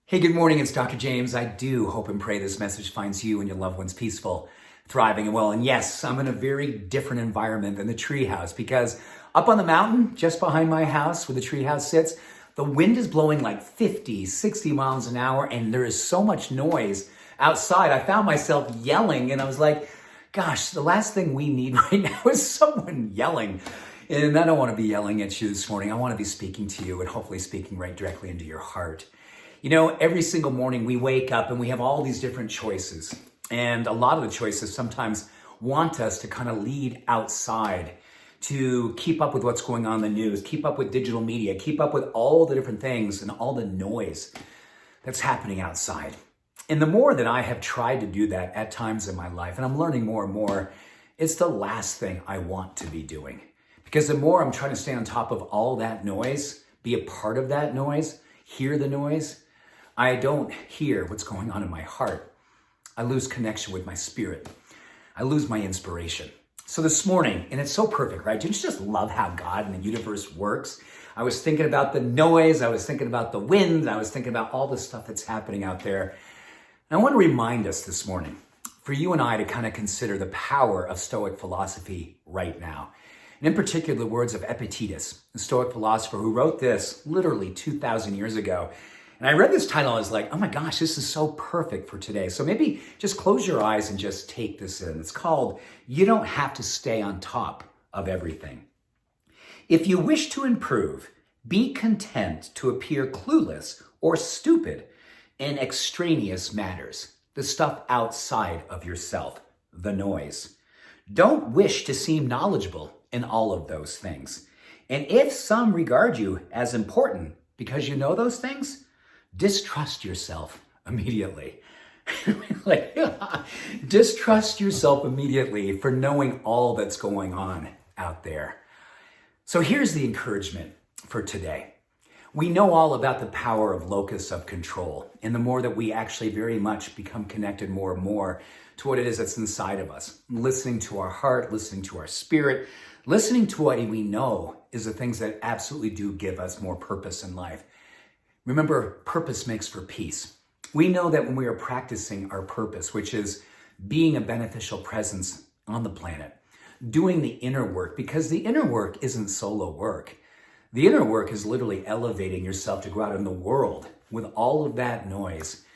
Hey, good morning. It's Dr. James. I do hope and pray this message finds you and your loved ones peaceful, thriving, and well. And yes, I'm in a very different environment than the treehouse because up on the mountain, just behind my house where the treehouse sits, the wind is blowing like 50, 60 miles an hour, and there is so much noise outside. I found myself yelling, and I was like, gosh, the last thing we need right now is someone yelling. And I don't want to be yelling at you this morning. I want to be speaking to you and hopefully speaking right directly into your heart. You know, every single morning we wake up and we have all these different choices. And a lot of the choices sometimes want us to kind of lead outside to keep up with what's going on in the news, keep up with digital media, keep up with all the different things and all the noise that's happening outside. And the more that I have tried to do that at times in my life, and I'm learning more and more, it's the last thing I want to be doing. Because the more I'm trying to stay on top of all that noise, be a part of that noise, hear the noise, I don't hear what's going on in my heart. I lose connection with my spirit. I lose my inspiration. So this morning, and it's so perfect, right? Don't you just love how God and the universe works? I was thinking about the noise. I was thinking about the wind. I was thinking about all the stuff that's happening out there. And I want to remind us this morning, for you and I to kind of consider the power of Stoic philosophy right now. And in particular, the words of Epictetus, the Stoic philosopher who wrote this literally 2,000 years ago. And I read this title, I was like, oh my gosh, this is so perfect for today. So maybe just close your eyes and just take this in. It's called, You Don't Have to Stay on Top of Everything. If you wish to improve, be content to appear clueless or stupid in extraneous matters, the stuff outside of yourself, the noise. Don't wish to seem knowledgeable in all of those things. And if some regard you as important because you know those things, distrust yourself immediately. Distrust yourself immediately for knowing all that's going on out there. So here's the encouragement for today. We know all about the power of locus of control, and the more that we actually very much become connected more and more to what it is that's inside of us, listening to our heart, listening to our spirit, listening to what we know is the things that absolutely do give us more purpose in life. Remember, purpose makes for peace. We know that when we are practicing our purpose, which is being a beneficial presence on the planet, doing the inner work, because the inner work isn't solo work. The inner work is literally elevating yourself to go out in the world with all of that noise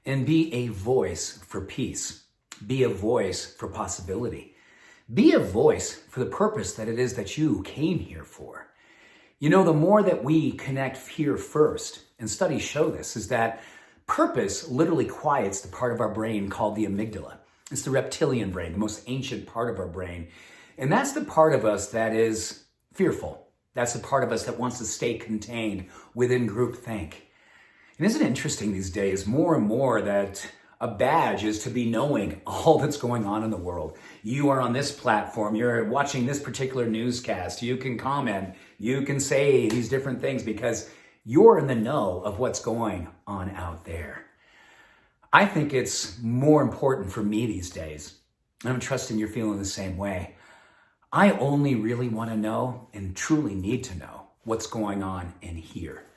and be a voice for peace, be a voice for possibility, be a voice for the purpose that it is that you came here for. You know, the more that we connect here first, and studies show this, is that purpose literally quiets the part of our brain called the amygdala. It's the reptilian brain, the most ancient part of our brain. And that's the part of us that is fearful. That's the part of us that wants to stay contained within groupthink. And isn't it interesting these days, more and more, that a badge is to be knowing all that's going on in the world. You are on this platform, you're watching this particular newscast, you can comment, you can say these different things because you're in the know of what's going on out there. I think it's more important for me these days, and I'm trusting you're feeling the same way. I only really want to know and truly need to know what's going on in here.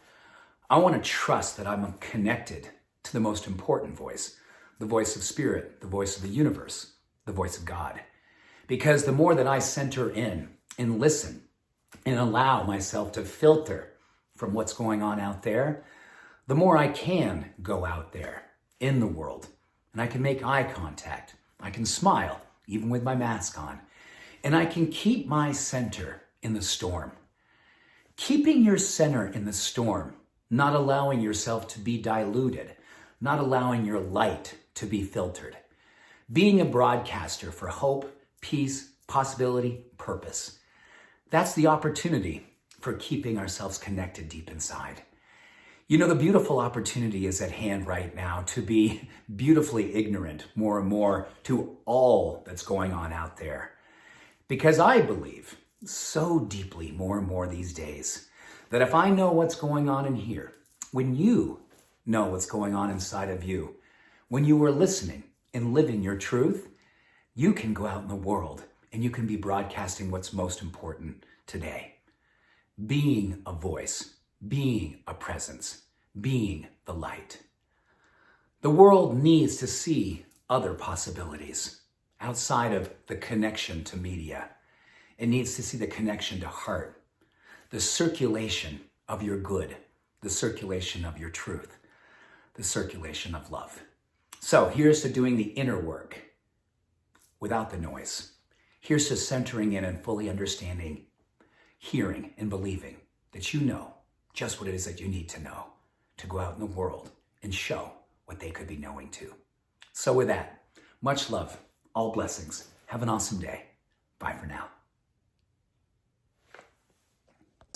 I want to trust that I'm connected to the most important voice, the voice of spirit, the voice of the universe, the voice of God. Because the more that I center in and listen and allow myself to filter from what's going on out there, the more I can go out there in the world. And I can make eye contact. I can smile, even with my mask on. And I can keep my center in the storm. Keeping your center in the storm, not allowing yourself to be diluted, not allowing your light to be filtered. Being a broadcaster for hope, peace, possibility, purpose. That's the opportunity for keeping ourselves connected deep inside. You know, the beautiful opportunity is at hand right now to be beautifully ignorant more and more to all that's going on out there. Because I believe so deeply more and more these days that if I know what's going on in here, when you know what's going on inside of you, when you are listening and living your truth, you can go out in the world and you can be broadcasting what's most important today. Being a voice, being a presence, being the light. The world needs to see other possibilities outside of the connection to media. It needs to see the connection to heart, the circulation of your good, the circulation of your truth, the circulation of love. So here's to doing the inner work without the noise. Here's to centering in and fully understanding, hearing and believing that you know just what it is that you need to know to go out in the world and show what they could be knowing too. So with that, much love, all blessings. Have an awesome day. Bye for now.